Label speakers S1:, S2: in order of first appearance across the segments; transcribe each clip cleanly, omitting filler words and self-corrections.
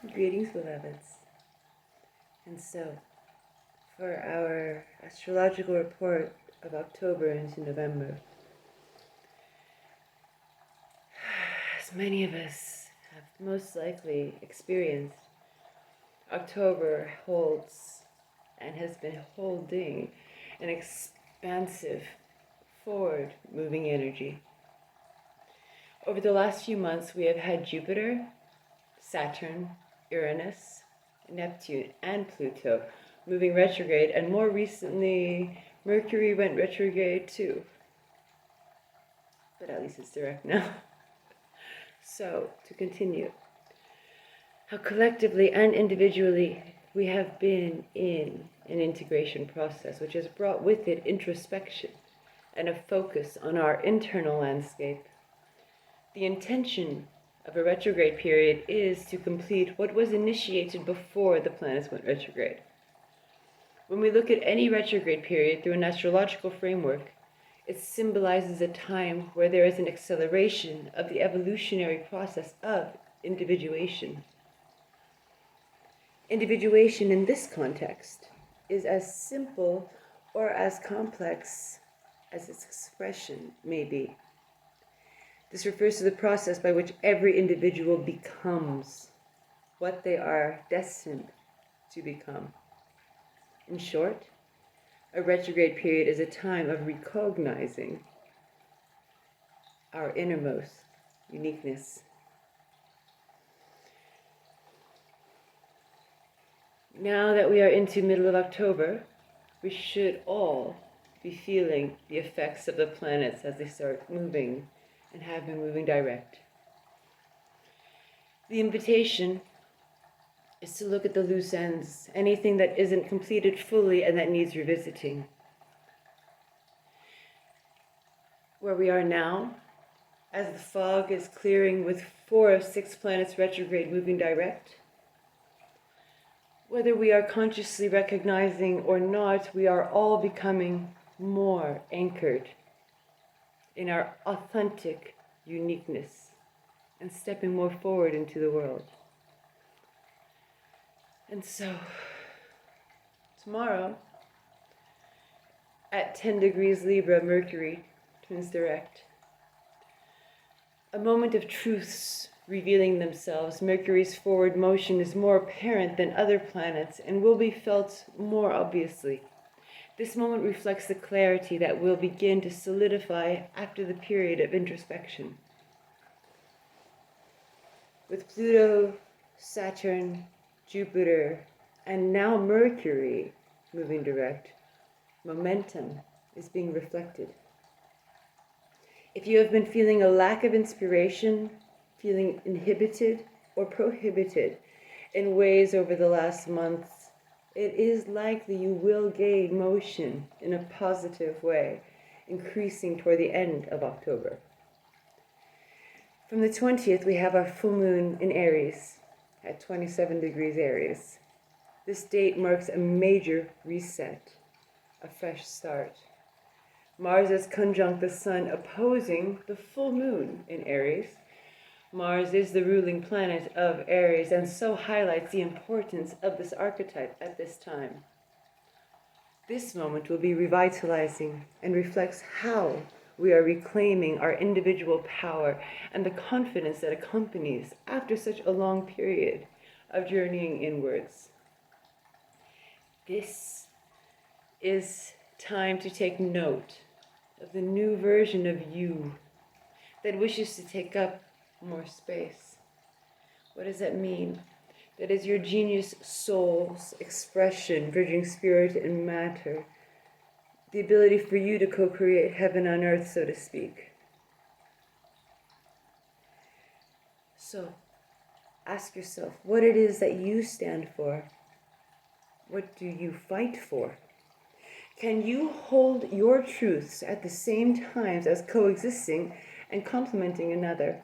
S1: Greetings, beloveds. And so, for our astrological report of October into November, as many of us have most likely experienced, October holds and has been holding an expansive, forward-moving energy. Over the last few months, we have had Jupiter, Saturn, Uranus, Neptune and Pluto moving retrograde, and more recently Mercury went retrograde too, but at least it's direct now. So, to continue, how collectively and individually we have been in an integration process which has brought with it introspection and a focus on our internal landscape. The intention of a retrograde period is to complete what was initiated before the planets went retrograde. When we look at any retrograde period through an astrological framework, it symbolizes a time where there is an acceleration of the evolutionary process of individuation. Individuation in this context is as simple or as complex as its expression may be. This refers to the process by which every individual becomes what they are destined to become. In short, a retrograde period is a time of recognizing our innermost uniqueness. Now that we are into middle of October, we should all be feeling the effects of the planets as they start moving and have been moving direct. The invitation is to look at the loose ends, anything that isn't completed fully and that needs revisiting. Where we are now, as the fog is clearing with 4 of 6 planets retrograde moving direct, whether we are consciously recognizing or not, we are all becoming more anchored in our authentic uniqueness and stepping more forward into the world. And so, tomorrow, at 10 degrees Libra, Mercury turns direct. A moment of truths revealing themselves. Mercury's forward motion is more apparent than other planets and will be felt more obviously. This moment reflects the clarity that will begin to solidify after the period of introspection. With Pluto, Saturn, Jupiter, and now Mercury moving direct, momentum is being reflected. If you have been feeling a lack of inspiration, feeling inhibited or prohibited in ways over the last months, it is likely you will gain motion in a positive way, increasing toward the end of October. From the 20th, we have our full moon in Aries at 27 degrees Aries. This date marks a major reset, a fresh start. Mars is conjunct the Sun, opposing the full moon in Aries. Mars is the ruling planet of Aries and so highlights the importance of this archetype at this time. This moment will be revitalizing and reflects how we are reclaiming our individual power and the confidence that accompanies after such a long period of journeying inwards. This is time to take note of the new version of you that wishes to take up more space. What does that mean? That is your genius soul's expression, bridging spirit and matter, the ability for you to co-create heaven on earth, so to speak. So, ask yourself what it is that you stand for. What do you fight for? Can you hold your truths at the same times as coexisting and complementing another?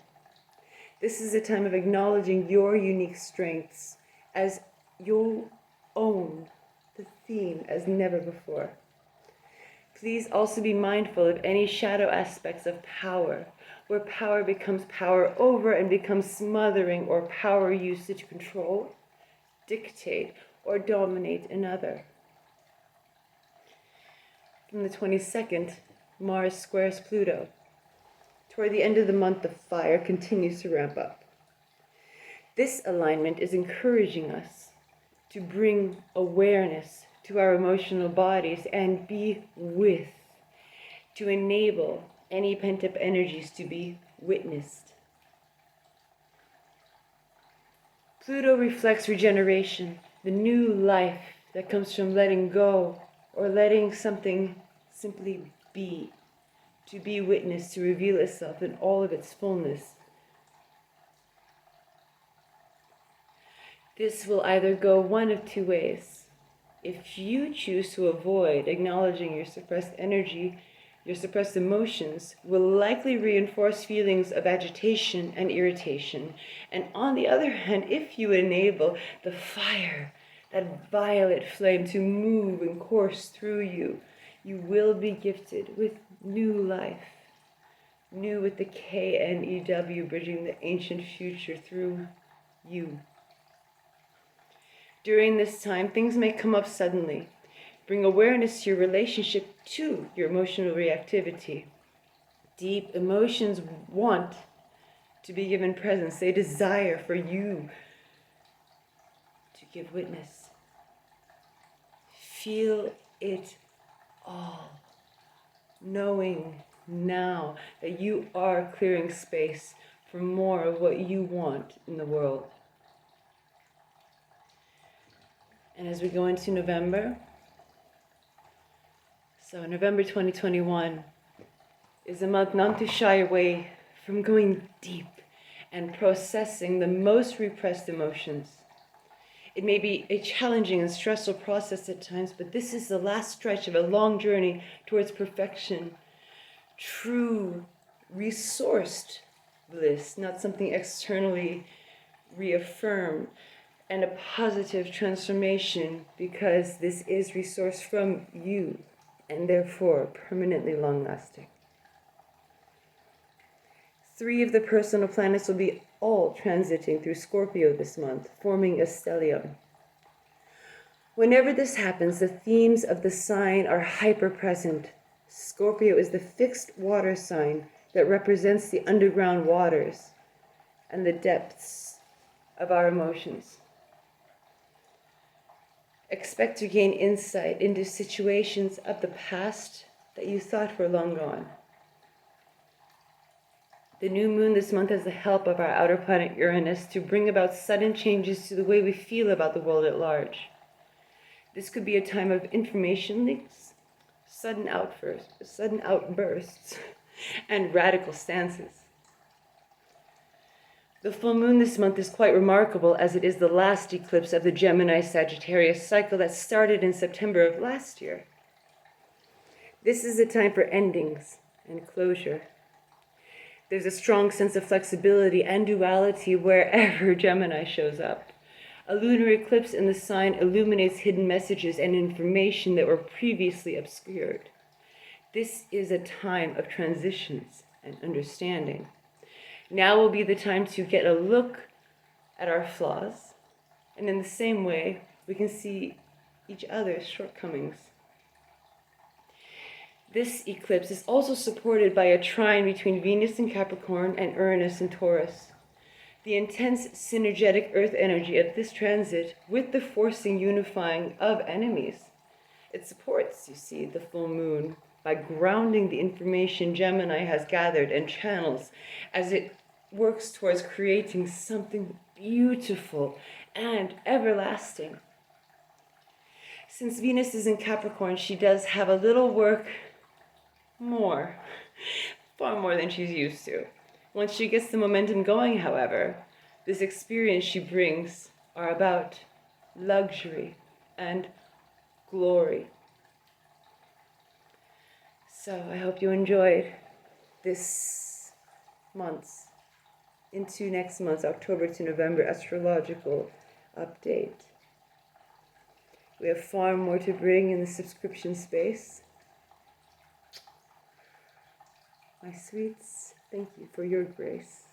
S1: This is a time of acknowledging your unique strengths as you own the theme as never before. Please also be mindful of any shadow aspects of power, where power becomes power over and becomes smothering or power used to control, dictate, or dominate another. From the 22nd, Mars squares Pluto. Toward the end of the month, the fire continues to ramp up. This alignment is encouraging us to bring awareness to our emotional bodies and be with, to enable any pent-up energies to be witnessed. Pluto reflects regeneration, the new life that comes from letting go or letting something simply be, to be witnessed, to reveal itself in all of its fullness. This will either go one of two ways. If you choose to avoid acknowledging your suppressed energy, your suppressed emotions will likely reinforce feelings of agitation and irritation. And on the other hand, if you enable the fire, that violet flame, to move and course through you, you will be gifted with new life. New with the K-N-E-W, bridging the ancient future through you. During this time, things may come up suddenly. Bring awareness to your relationship to your emotional reactivity. Deep emotions want to be given presence. They desire for you to give witness. Feel it all, knowing now that you are clearing space for more of what you want in the world. And as we go into November, so November 2021 is a month not to shy away from going deep and processing the most repressed emotions. It may be a challenging and stressful process at times, but this is the last stretch of a long journey towards perfection, true resourced bliss, not something externally reaffirmed, and a positive transformation, because this is resourced from you and therefore permanently long-lasting. 3 of the personal planets will be all transiting through Scorpio this month, forming a stellium. Whenever this happens, the themes of the sign are hyper-present. Scorpio is the fixed water sign that represents the underground waters and the depths of our emotions. Expect to gain insight into situations of the past that you thought were long gone. The new moon this month has the help of our outer planet Uranus to bring about sudden changes to the way we feel about the world at large. This could be a time of information leaks, sudden outbursts, and radical stances. The full moon this month is quite remarkable, as it is the last eclipse of the Gemini-Sagittarius cycle that started in September of last year. This is a time for endings and closure. There's a strong sense of flexibility and duality wherever Gemini shows up. A lunar eclipse in the sign illuminates hidden messages and information that were previously obscured. This is a time of transitions and understanding. Now will be the time to get a look at our flaws, and in the same way, we can see each other's shortcomings. This eclipse is also supported by a trine between Venus in Capricorn and Uranus in Taurus. The intense synergetic earth energy of this transit with the forcing unifying of enemies. It supports, you see, the full moon by grounding the information Gemini has gathered and channels as it works towards creating something beautiful and everlasting. Since Venus is in Capricorn, she does have a little work far more than she's used to. Once she gets the momentum going, however, this experience she brings are about luxury and glory. So I hope you enjoyed this month's into next month's October to November astrological update. We have far more to bring in the subscription space. My sweets, Thank you for your grace.